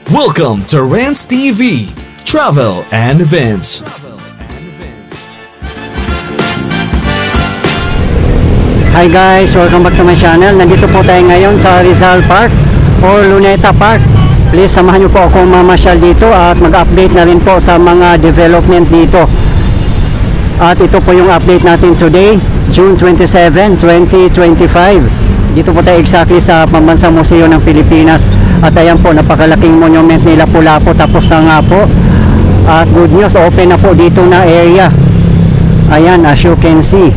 Welcome to Rants TV, Travel and Events. Hi guys, welcome back to my channel. Nandito po tayo ngayon sa Rizal Park or Luneta Park. Please samahan niyo po ako mamasyal dito at mag-update na rin po sa mga development dito. At ito po yung update natin today, June 27, 2025. Dito po tayo exactly sa Pambansang Museo ng Pilipinas. At ayan po, napakalaking monument ni Lapu-Lapu tapos na nga po. At good news, open na po dito na area. Ayan, as you can see.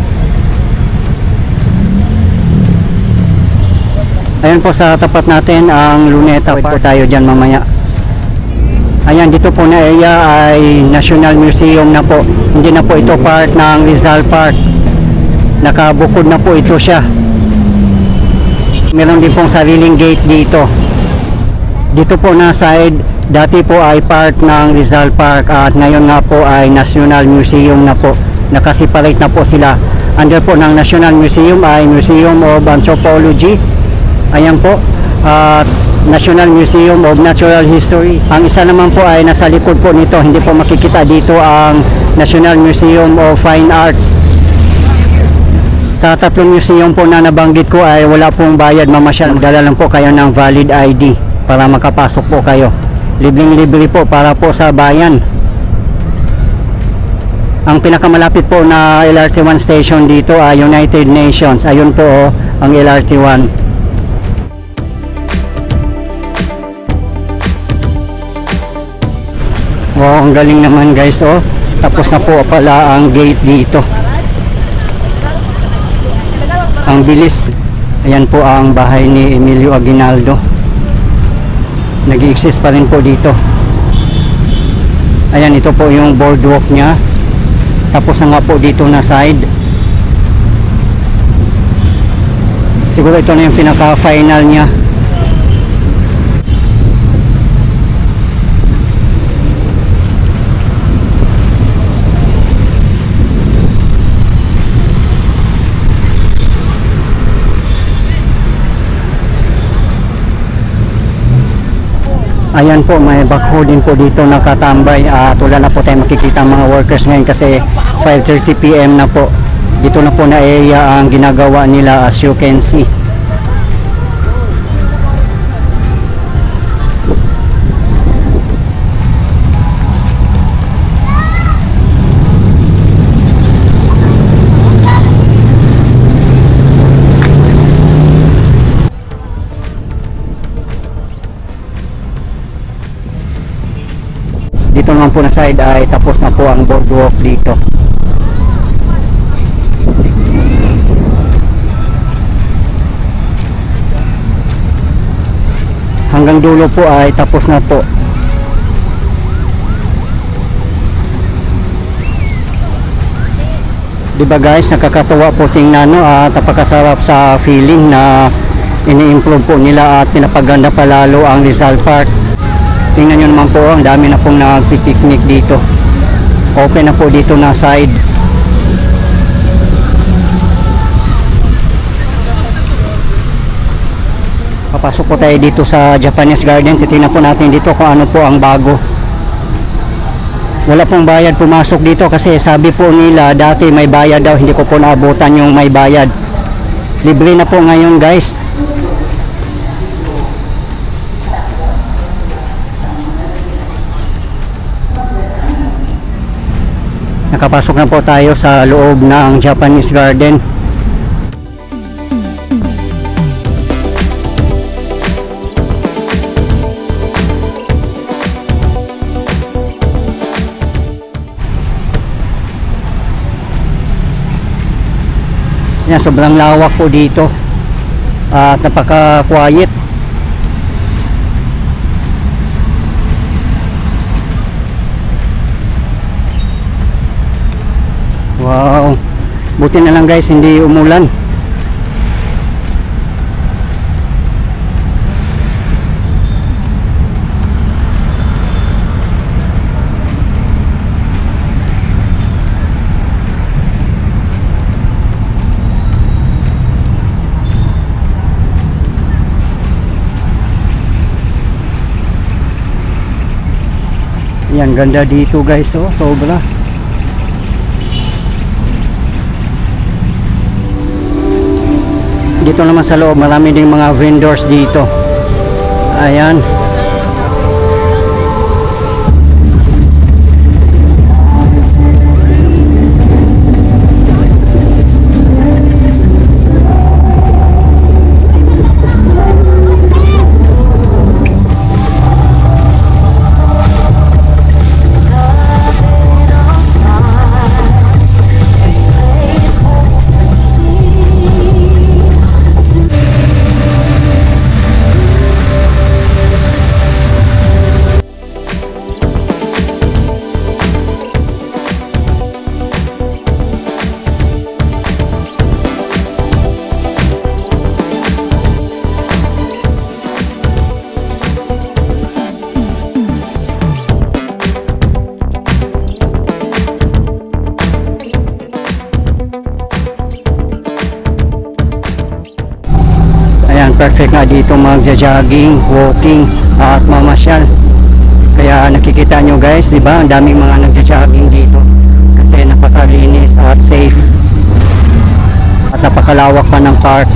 Ayan po sa tapat natin ang Luneta Park. Tayo dyan mamaya. Ayan, dito po na area ay National Museum na po. Hindi na po ito part ng Rizal Park. Nakabukod na po ito siya. Meron din pong sariling gate dito. Dito po na side, dati po ay part ng Rizal Park at ngayon nga po ay National Museum na po. Nakasiparate na po sila. Under po ng National Museum ay Museum of Anthropology. Ayan po, National Museum of Natural History. Ang isa naman po ay nasa likod po nito. Hindi po makikita dito ang National Museum of Fine Arts. Sa tatlong museum po na nabanggit ko ay wala pong bayad, mamasyal. Dala lang po kayo ng valid ID para makapasok po kayo. Libreng-libre po para po sa bayan. Ang pinakamalapit po na LRT1 station dito ay United Nations. Ayun po ang LRT1. Wow, ang galing naman guys, oh. Tapos na po pala ang gate dito. Ang bilis. Ayan po ang bahay ni Emilio Aguinaldo. Nag-i-exist pa rin po dito. Ayan, ito po yung boardwalk niya. Tapos na nga po dito na side. Siguro ito na yung pinaka-final niya. Ayan po, may backhoe din po dito nakatambay at wala na po tayo makikita mga workers ngayon kasi 5:30 PM na po. Dito na po na area ang ginagawa nila as you can see. Dito naman po na side ay tapos na po ang boardwalk dito. Hanggang dulo po ay tapos na po. Diba guys, nakakatuwa po tingnan, no? At napakasarap sa feeling na ini-improve po nila at pinapaganda pa lalo ang Rizal Park. Tingnan nyo naman po, ang dami na pong nag-picnic dito. Open na po dito na side. Papasok po tayo dito sa Japanese Garden. Titingnan po natin dito kung ano po ang bago. Wala pong bayad pumasok dito kasi sabi po nila dati may bayad daw. Hindi ko po naabutan yung may bayad. Libre na po ngayon guys. Nakapasok na po tayo sa loob ng Japanese Garden. Yan, sobrang lawak po dito at napaka-quiet. Wow, buti na lang guys hindi umulan. Yan, ganda dito guys, oh, sobra. Dito naman sa loob, marami ding mga vendors dito. Ayan. Ayan, perfect nga dito magja-jogging, walking at mamasyal. Kaya nakikita nyo guys, di ba? Ang daming mga nagja-jogging dito kasi napakalinis at safe. At napakalawak pa ng park.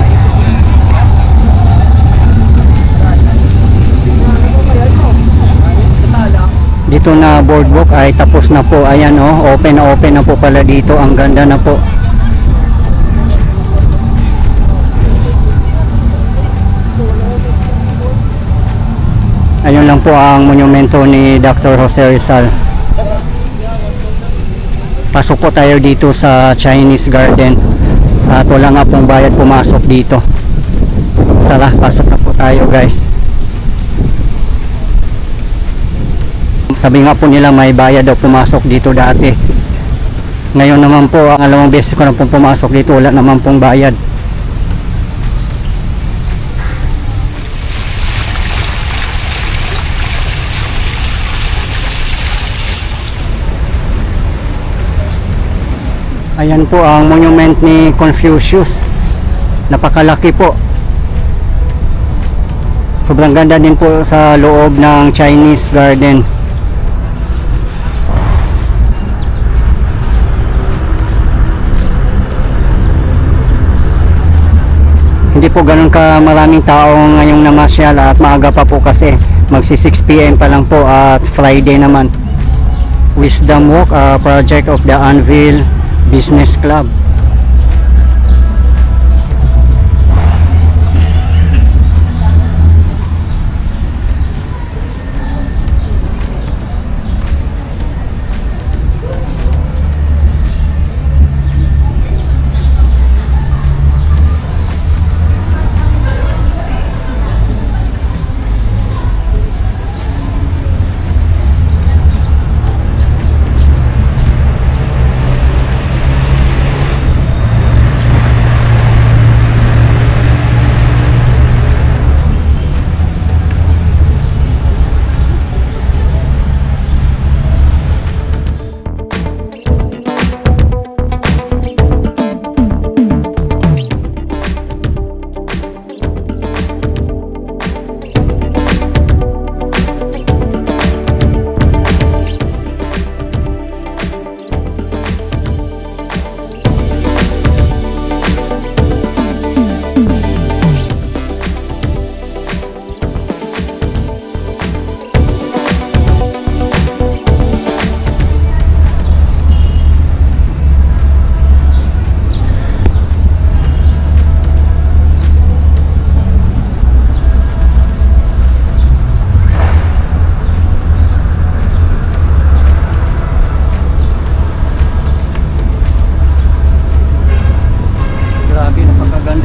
Dito na boardwalk ay tapos na po. Ayan, oh, open na po pala dito. Ang ganda na po. Ayun lang po ang monumento ni Dr. Jose Rizal. Pasok po tayo dito sa Chinese Garden. At wala nga pong bayad pumasok dito. Tara, pasok na po tayo guys. Sabi nga po nila may bayad daw pumasok dito dati. Ngayon naman po, ang alamang beses ko na pong pumasok dito, wala naman pong bayad. Ayan po ang monument ni Confucius. Napakalaki po. Sobrang ganda din po sa loob ng Chinese Garden. Hindi po ganun ka maraming tao ngayong namasyal at maaga pa po kasi magsi 6 PM pa lang po at Friday naman. Wisdom Walk, project of the Anvil Business Club.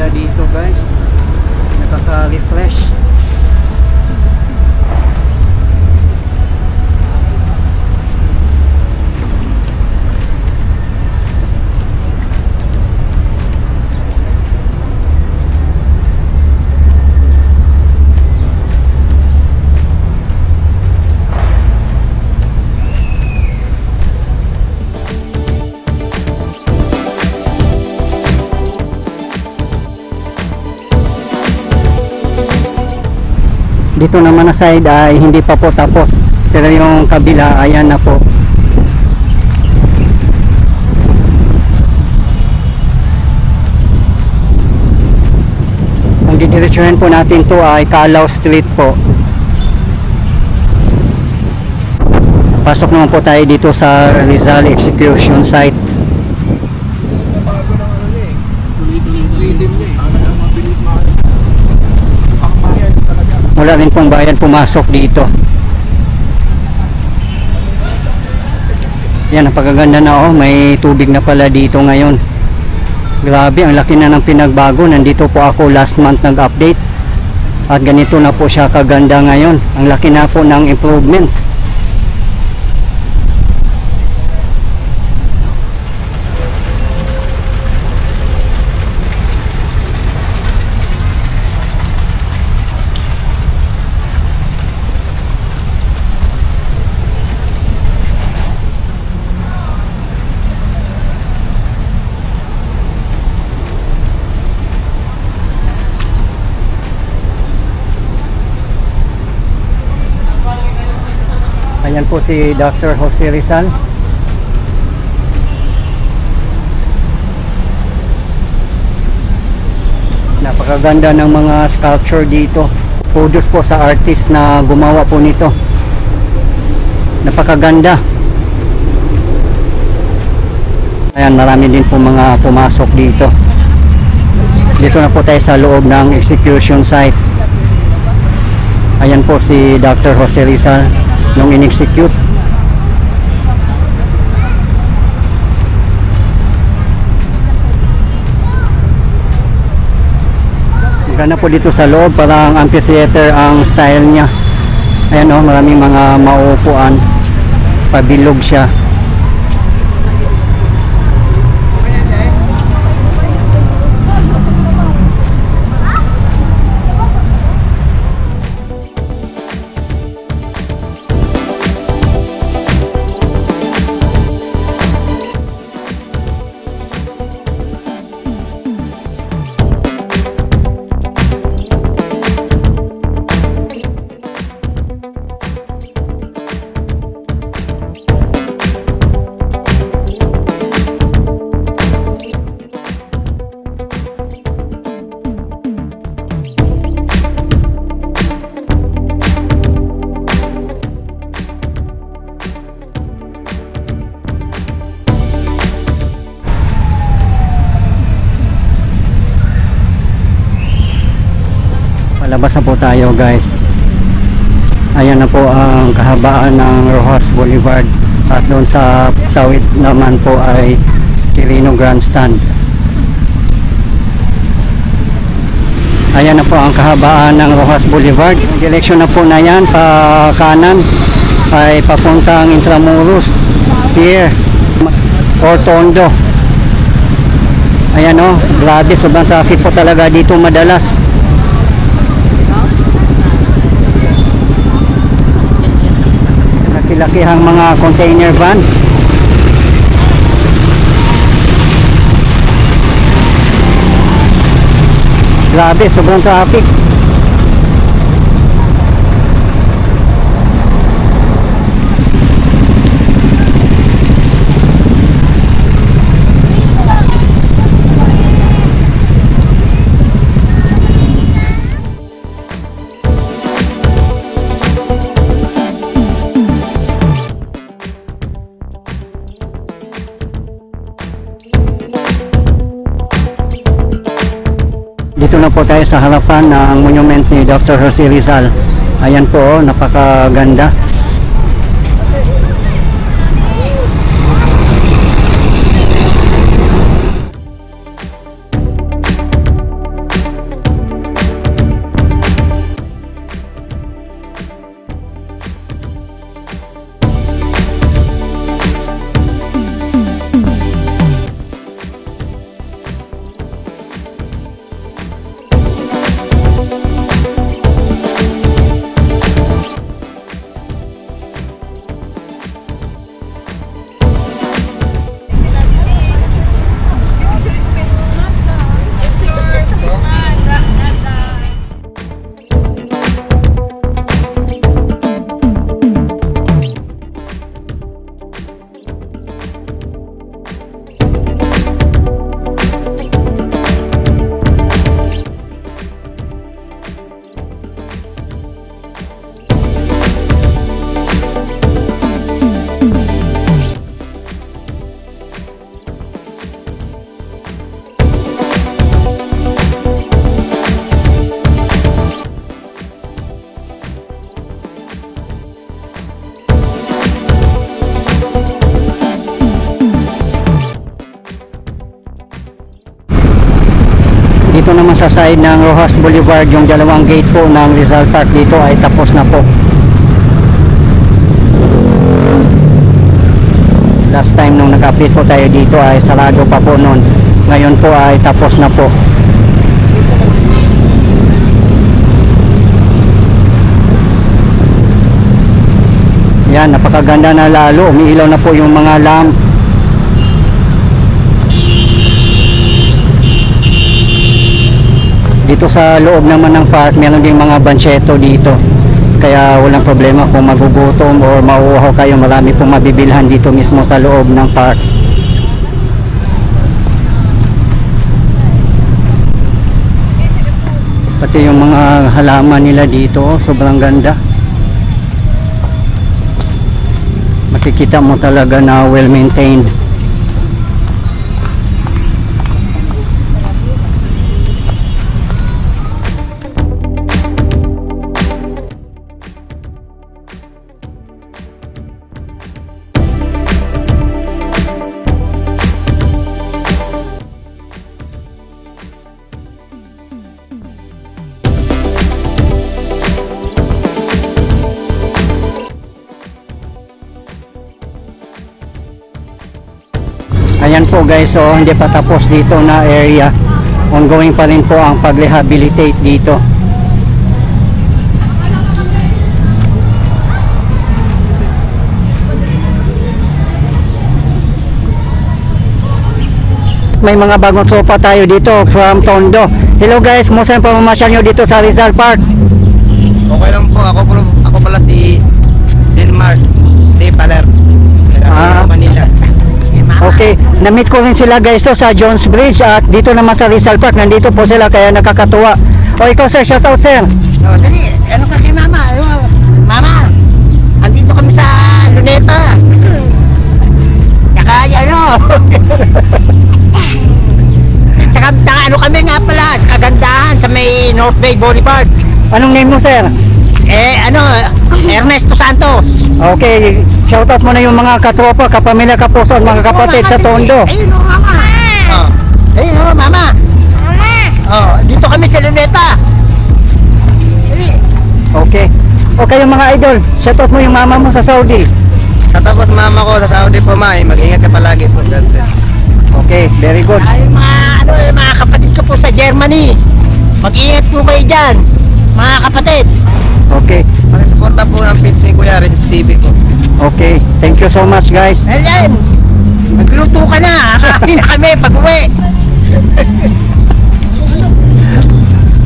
Dito guys, nakaka-refresh. Dito naman na side ay hindi pa po tapos. Pero yung kabila, ayan na po. Ang didiretsuhin po natin to ay Calao Street po. Pasok naman po tayo dito sa Rizal Execution Site. Wala rin pong bayan pumasok dito. Yan, napakaganda na oh, may tubig na pala dito ngayon. Grabe, ang laki na ng pinagbago. Nandito po ako last month nag-update. At ganito na po siya kaganda ngayon. Ang laki na po ng improvement. Ayan po si Dr. Jose Rizal. Napakaganda ng mga sculpture dito. Kudos po sa artist na gumawa po nito. Napakaganda. Ayan, marami din po mga pumasok dito. Dito na po tayo sa loob ng execution site. Ayan po si Dr. Jose Rizal nung in-execute. Maganda po dito sa loob, parang amphitheater ang style niya. Ayan o, maraming mga mauupuan, pabilog siya. Labas na po tayo guys. Ayan na po ang kahabaan ng Roxas Boulevard. At doon sa tawid naman po ay Quirino Grandstand. Ayan na po ang kahabaan ng Roxas Boulevard. Direksyon na po na yan pa kanan ay papuntang Intramuros Pier or Tondo. Ayan o, grabe, sobrang traffic po talaga dito madalas. Lakihang mga container van. Grabe, sobrang traffic. Dito na po tayo sa harapan ng monument ni Dr. Jose Rizal. Ayan po, napakaganda. naman sa side ng Rojas Boulevard, yung dalawang gate po ng Rizal Park dito ay tapos na po. Last time nung nag-update po tayo dito ay sarado pa po noon. Ngayon po ay tapos na po. Yan, napakaganda na lalo. Umiilaw na po yung mga lamp. Dito sa loob naman ng park, meron ding mga bansyeto dito. Kaya walang problema kung magugutom o mauuhaw kayo. Marami pong mabibilhan dito mismo sa loob ng park. Pati yung mga halaman nila dito, sobrang ganda. Makikita mo talaga na well maintained. Ayan po guys, so hindi pa tapos dito na area. Ongoing pa rin po ang pag-rehabilitate dito. May mga bagong tropa tayo dito from Tondo. Hello guys, kumusta ang pamamasyal nyo dito sa Rizal Park? Okay lang po, ako pala si Denmark de Paler. Manila. Okay, na-meet ko rin sila guys to sa Jones Bridge at dito naman sa Rizal Park. Nandito po sila kaya nakakatuwa. O ikaw sir, shout out sir. Oh, dali, ano ka kay mama? Mama, andito kami sa Luneta. Tsaka ano? Tsaka ano kami nga pala, kagandahan sa may North Bay Boulevard. Anong name mo sir? Ernesto Santos. Okay, shout out mo na yung mga katropa, kapamilya, kapuso at mga kapatid sa Tondo. Ayun o mama. Oh. Ayun o mama. Oh, dito kami sa Luneta. Dali. Okay. Okay yung mga idol, shout out mo yung mama mo sa Saudi. Katapos mama ko sa Saudi po, mag-ingat ka palagi po. God bless. Okay, very good. Ay, mga kapatid ko po sa Germany. Mag-ingat po kayo dyan, mga kapatid. Okay. Pakisuporta po ng page ni Kuya Renz TV po. Okay, thank you so much guys. Ayan, magluto ka na. Kakain na kami pag-uwi.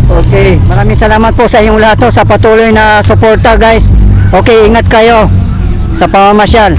Okay, maraming salamat po sa inyong lahat sa patuloy na suporta guys. Okay, ingat kayo sa pamamasyal.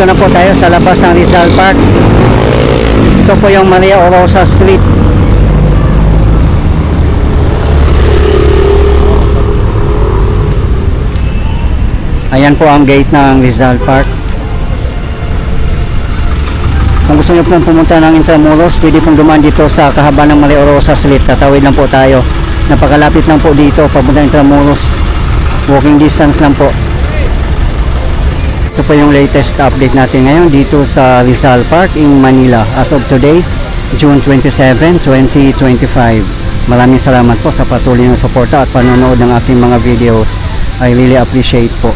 Dito na po tayo sa labas ng Rizal Park. Ito po yung Maria Orosa Street. Ayan po ang gate ng Rizal Park. Kung gusto nyo pong pumunta ng Intramuros, pwede pong dumaan dito sa kahabaan ng Maria Orosa Street. Tatawid lang po tayo. Napakalapit lang po dito papunta ng Intramuros. Walking distance lang po. Ito po yung latest update natin ngayon dito sa Rizal Park in Manila as of today, June 27, 2025. Maraming salamat po sa patuloy ng suporta at panonood ng aking mga videos. I really appreciate po.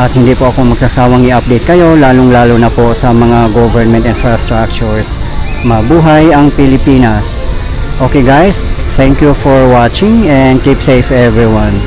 At hindi po ako magsasawang i-update kayo, lalong-lalo na po sa mga government infrastructures. Mabuhay ang Pilipinas. Okay guys, thank you for watching and keep safe everyone.